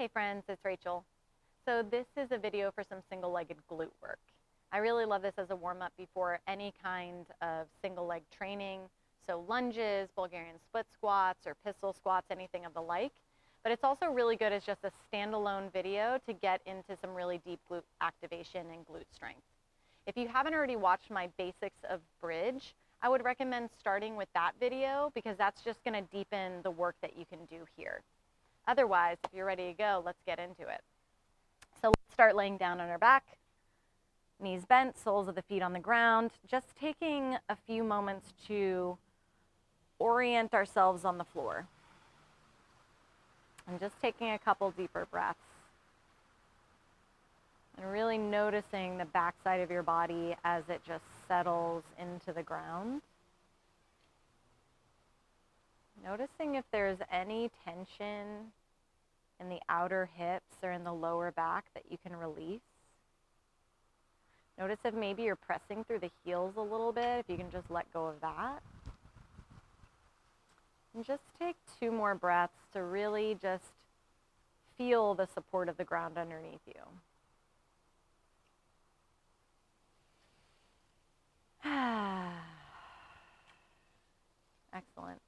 Hey friends, it's Rachel. So this is a video for some single-legged glute work. I really love this as a warm-up before any kind of single-leg training. So lunges, Bulgarian split squats, or pistol squats, anything of the like. But it's also really good as just a standalone video to get into some really deep glute activation and glute strength. If you haven't already watched my basics of bridge, I would recommend starting with that video because that's just going to deepen the work that you can do here. Otherwise, if you're ready to go, let's get into it. So let's start laying down on our back, knees bent, soles of the feet on the ground, just taking a few moments to orient ourselves on the floor. And just taking a couple deeper breaths. And really noticing the backside of your body as it just settles into the ground. Noticing if there's any tension in the outer hips or in the lower back that you can release. Notice if maybe you're pressing through the heels a little bit, if you can just let go of that. And just take 2 more breaths to really just feel the support of the ground underneath you. Excellent.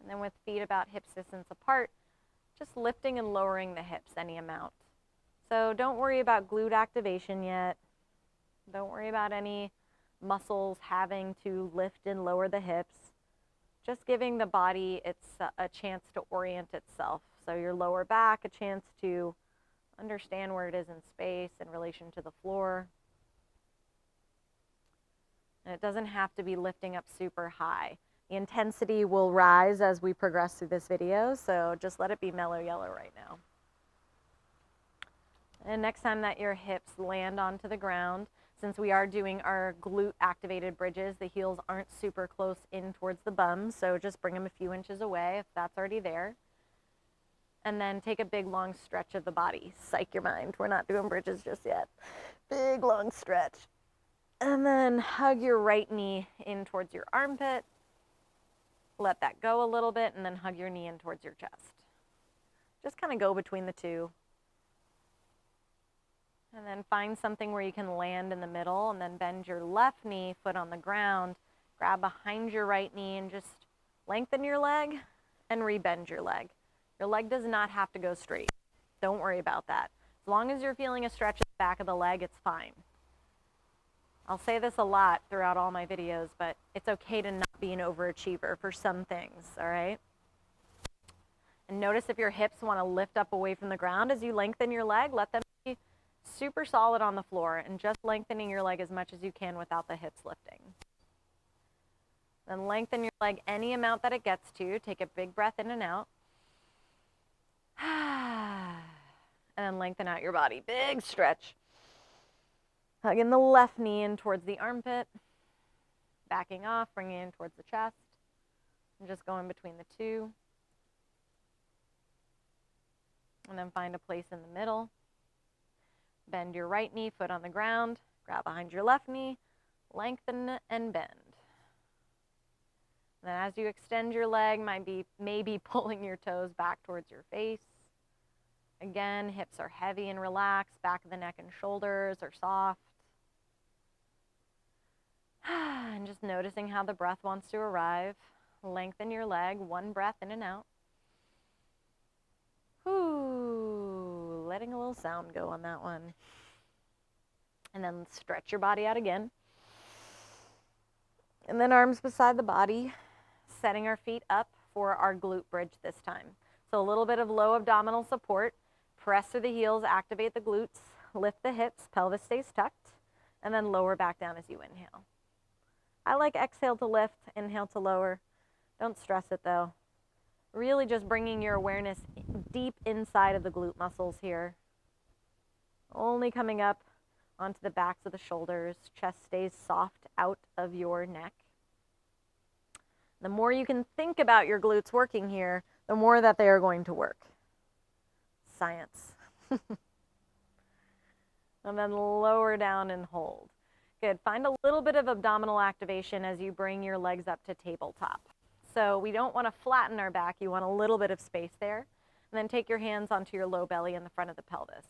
And then with feet about hip distance apart, just lifting and lowering the hips any amount. So don't worry about glute activation yet. Don't worry about any muscles having to lift and lower the hips. Just giving the body a chance to orient itself. So your lower back, a chance to understand where it is in space in relation to the floor. And it doesn't have to be lifting up super high. The intensity will rise as we progress through this video, so just let it be mellow yellow right now. And next time that your hips land onto the ground, since we are doing our glute activated bridges, the heels aren't super close in towards the bum, so just bring them a few inches away if that's already there. And then take a big long stretch of the body. Psych your mind, we're not doing bridges just yet. Big long stretch. And then hug your right knee in towards your armpit. Let that go a little bit, and then hug your knee in towards your chest. Just kind of go between the two. And then find something where you can land in the middle, and then bend your left knee, foot on the ground, grab behind your right knee, and just lengthen your leg and rebend your leg. Your leg does not have to go straight. Don't worry about that. As long as you're feeling a stretch at the back of the leg, it's fine. I'll say this a lot throughout all my videos, but it's okay to not be an overachiever for some things, all right? And notice if your hips want to lift up away from the ground as you lengthen your leg, let them be super solid on the floor and just lengthening your leg as much as you can without the hips lifting. Then lengthen your leg any amount that it gets to. Take a big breath in and out. And then lengthen out your body. Big stretch. Hugging the left knee in towards the armpit, backing off, bringing it in towards the chest, and just going between the two. And then find a place in the middle. Bend your right knee, foot on the ground, grab behind your left knee, lengthen and bend. And then as you extend your leg, maybe pulling your toes back towards your face. Again, hips are heavy and relaxed, back of the neck and shoulders are soft. And just noticing how the breath wants to arrive. Lengthen your leg, 1 breath in and out. Whoo, letting a little sound go on that one. And then stretch your body out again. And then arms beside the body, setting our feet up for our glute bridge this time. So a little bit of low abdominal support. Press through the heels, activate the glutes, lift the hips, pelvis stays tucked, and then lower back down as you inhale. I like exhale to lift, inhale to lower. Don't stress it though. Really just bringing your awareness deep inside of the glute muscles here. Only coming up onto the backs of the shoulders. Chest stays soft out of your neck. The more you can think about your glutes working here, the more that they are going to work. Science. And then lower down and hold. Good. Find a little bit of abdominal activation as you bring your legs up to tabletop. So we don't want to flatten our back. You want a little bit of space there. and then take your hands onto your low belly in the front of the pelvis.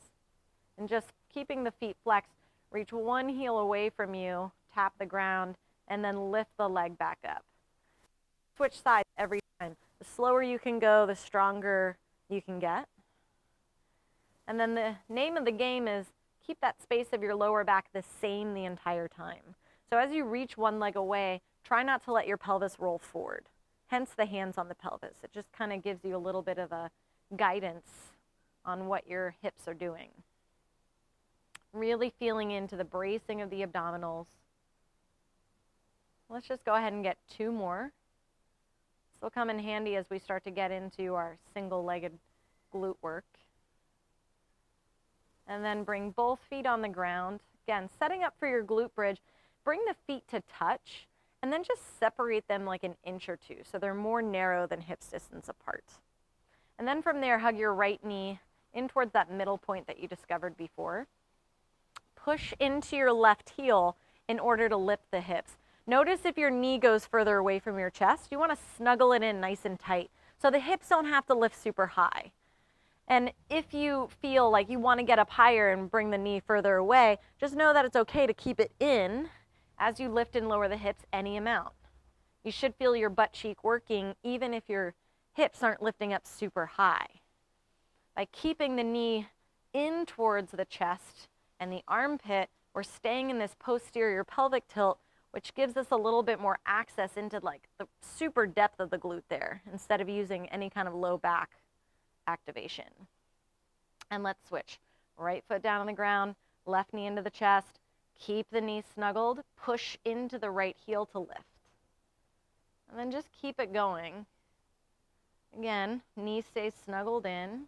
And just keeping the feet flexed, reach one heel away from you, tap the ground, and then lift the leg back up. Switch sides every time. The slower you can go, the stronger you can get. And then the name of the game is keep that space of your lower back the same the entire time. So as you reach one leg away, try not to let your pelvis roll forward. Hence the hands on the pelvis. It just kind of gives you a little bit of a guidance on what your hips are doing. Really feeling into the bracing of the abdominals. Let's just go ahead and get 2 more. This will come in handy as we start to get into our single-legged glute work. And then bring both feet on the ground. Again, setting up for your glute bridge, bring the feet to touch, and then just separate them like an inch or 2, so they're more narrow than hips distance apart. And then from there, hug your right knee in towards that middle point that you discovered before. Push into your left heel in order to lift the hips. Notice if your knee goes further away from your chest, you want to snuggle it in nice and tight so the hips don't have to lift super high. And if you feel like you want to get up higher and bring the knee further away, just know that it's okay to keep it in as you lift and lower the hips any amount. You should feel your butt cheek working even if your hips aren't lifting up super high. By keeping the knee in towards the chest and the armpit, we're staying in this posterior pelvic tilt, which gives us a little bit more access into like the super depth of the glute there instead of using any kind of low back activation. And let's switch. Right foot down on the ground, left knee into the chest. Keep the knee snuggled, push into the right heel to lift. And then just keep it going. Again, knee stays snuggled in.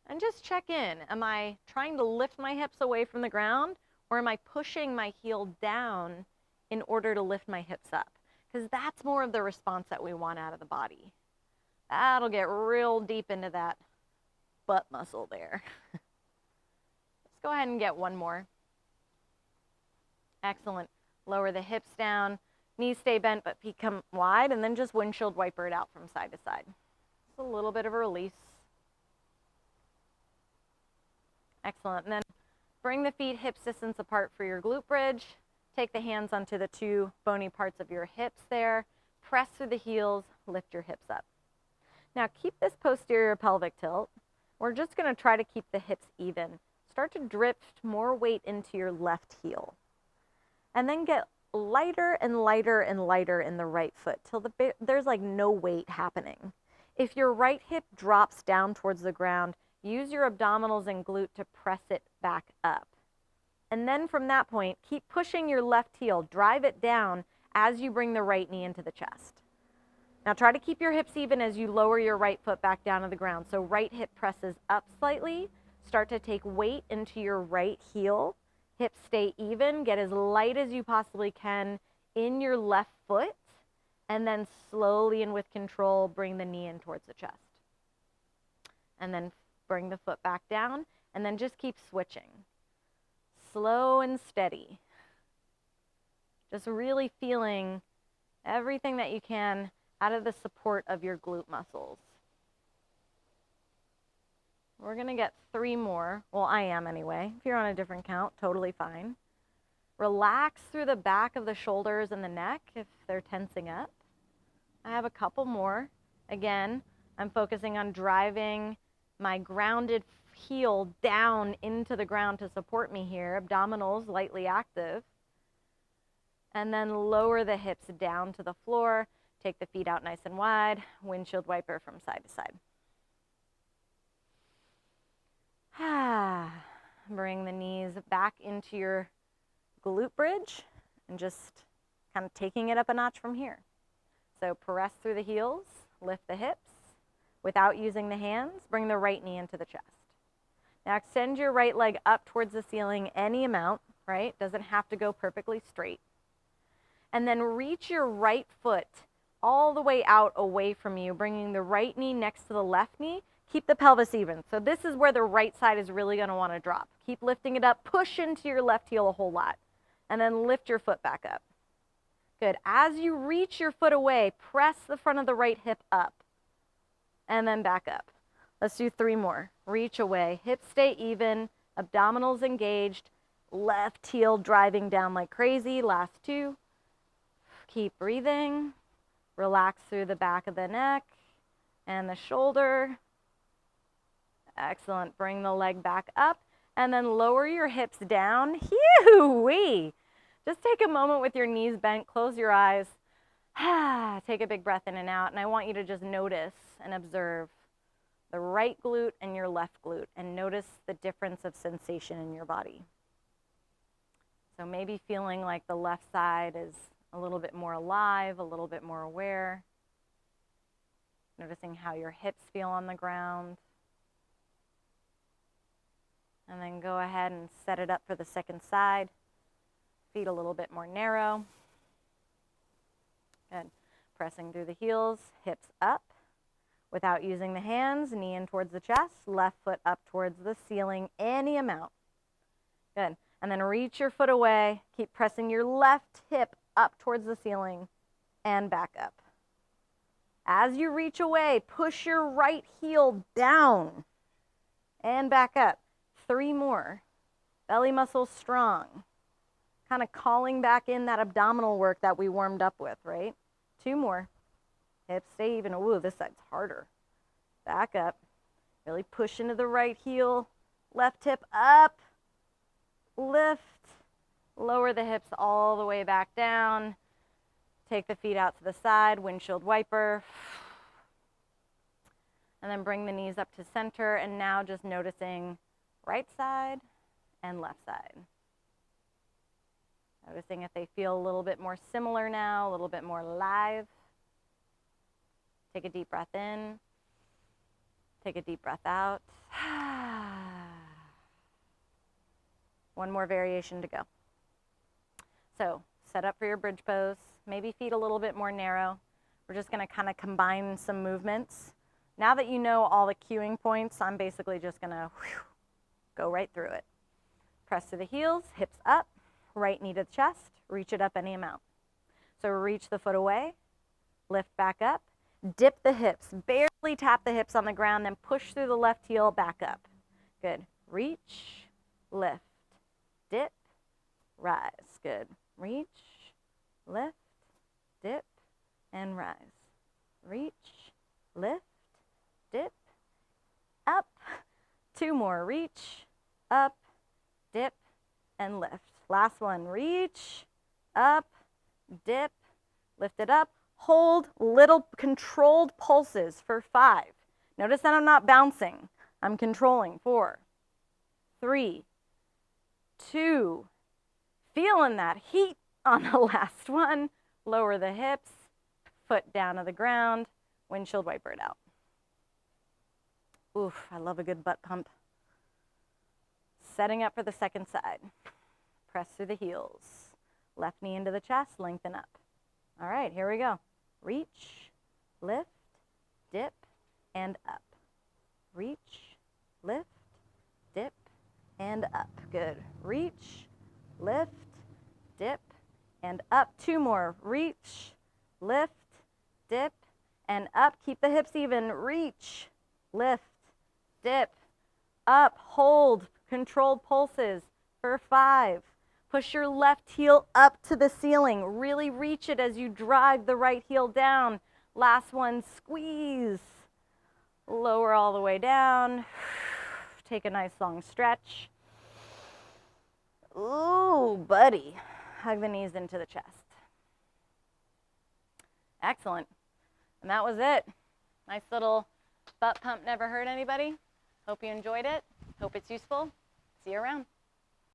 And just check in. Am I trying to lift my hips away from the ground, or am I pushing my heel down in order to lift my hips up? Because that's more of the response that we want out of the body. That'll get real deep into that butt muscle there. Let's go ahead and get one more. Excellent. Lower the hips down, knees stay bent, but feet come wide, and then just windshield wiper it out from side to side. Just a little bit of a release. Excellent. And then bring the feet hips distance apart for your glute bridge. Take the hands onto the 2 bony parts of your hips there. Press through the heels, lift your hips up. Now keep this posterior pelvic tilt. We're just going to try to keep the hips even. Start to drift more weight into your left heel. And then get lighter and lighter and lighter in the right foot till there's like no weight happening. If your right hip drops down towards the ground, use your abdominals and glute to press it back up. And then from that point, keep pushing your left heel, drive it down as you bring the right knee into the chest. Now try to keep your hips even as you lower your right foot back down to the ground. So right hip presses up slightly, start to take weight into your right heel. Hips stay even, get as light as you possibly can in your left foot, and then slowly and with control, bring the knee in towards the chest. And then bring the foot back down, and then just keep switching. Slow and steady. Just really feeling everything that you can out of the support of your glute muscles. We're going to get 3 more. Well, I am anyway. If you're on a different count, totally fine. Relax through the back of the shoulders and the neck if they're tensing up. I have a couple more. Again, I'm focusing on driving my grounded heel down into the ground to support me here. Abdominals lightly active. And then lower the hips down to the floor. Take the feet out nice and wide. Windshield wiper from side to side. Bring the knees back into your glute bridge and just kind of taking it up a notch from here. So press through the heels, lift the hips. Without using the hands, bring the right knee into the chest. Now extend your right leg up towards the ceiling any amount, right? Doesn't have to go perfectly straight. And then reach your right foot all the way out away from you, bringing the right knee next to the left knee. Keep the pelvis even. So this is where the right side is really going to want to drop. Keep lifting it up. Push into your left heel a whole lot. And then lift your foot back up. Good. As you reach your foot away, press the front of the right hip up. And then back up. Let's do 3 more. Reach away, hips stay even, abdominals engaged, left heel driving down like crazy. Last 2. Keep breathing. Relax through the back of the neck and the shoulder. Excellent. Bring the leg back up and then lower your hips down. Hee-wee! Just take a moment with your knees bent, close your eyes. Take a big breath in and out, and I want you to just notice and observe the right glute and your left glute, and notice the difference of sensation in your body. So maybe feeling like the left side is a little bit more alive, a little bit more aware. Noticing how your hips feel on the ground. And then go ahead and set it up for the second side. Feet a little bit more narrow. Good. Pressing through the heels, hips up. Without using the hands, knee in towards the chest, left foot up towards the ceiling, any amount. Good. And then reach your foot away. Keep pressing your left hip up towards the ceiling and back up. As you reach away, push your right heel down and back up. 3 more. Belly muscles strong. Kind of calling back in that abdominal work that we warmed up with, right? 2 more. Hips stay even. Ooh, this side's harder. Back up. Really push into the right heel. Left hip up. Lift. Lower the hips all the way back down. Take the feet out to the side, windshield wiper. And then bring the knees up to center. And now just noticing right side and left side. Noticing if they feel a little bit more similar now, a little bit more live. Take a deep breath in. Take a deep breath out. 1 more variation to go. So set up for your bridge pose. Maybe feet a little bit more narrow. We're just going to kind of combine some movements. Now that you know all the cueing points, I'm basically just going to go right through it. Press to the heels, hips up, right knee to the chest, reach it up any amount. So reach the foot away, lift back up, dip the hips, barely tap the hips on the ground, then push through the left heel back up. Good. Reach, lift, dip, rise. Good. Reach, lift, dip, and rise. Reach, lift, dip, up. 2 more. Reach, up, dip, and lift. Last one. Reach, up, dip, lift it up. Hold little controlled pulses for 5. Notice that I'm not bouncing. I'm controlling. 4, 3, 2. Feeling that heat on the last one. Lower the hips, foot down to the ground, windshield wiper it out. Oof, I love a good butt pump. Setting up for the second side. Press through the heels. Left knee into the chest, lengthen up. All right, here we go. Reach, lift, dip, and up. Reach, lift, dip, and up. Good. Reach, lift, dip, and up. 2 more. Reach, lift, dip, and up. Keep the hips even. Reach, lift, dip, up. Hold. Controlled pulses for 5. Push your left heel up to the ceiling. Really reach it as you drive the right heel down. Last one, squeeze. Lower all the way down. Take a nice long stretch. Ooh, buddy. Hug the knees into the chest. Excellent. And that was it. Nice little butt pump never hurt anybody. Hope you enjoyed it. Hope it's useful. See you around.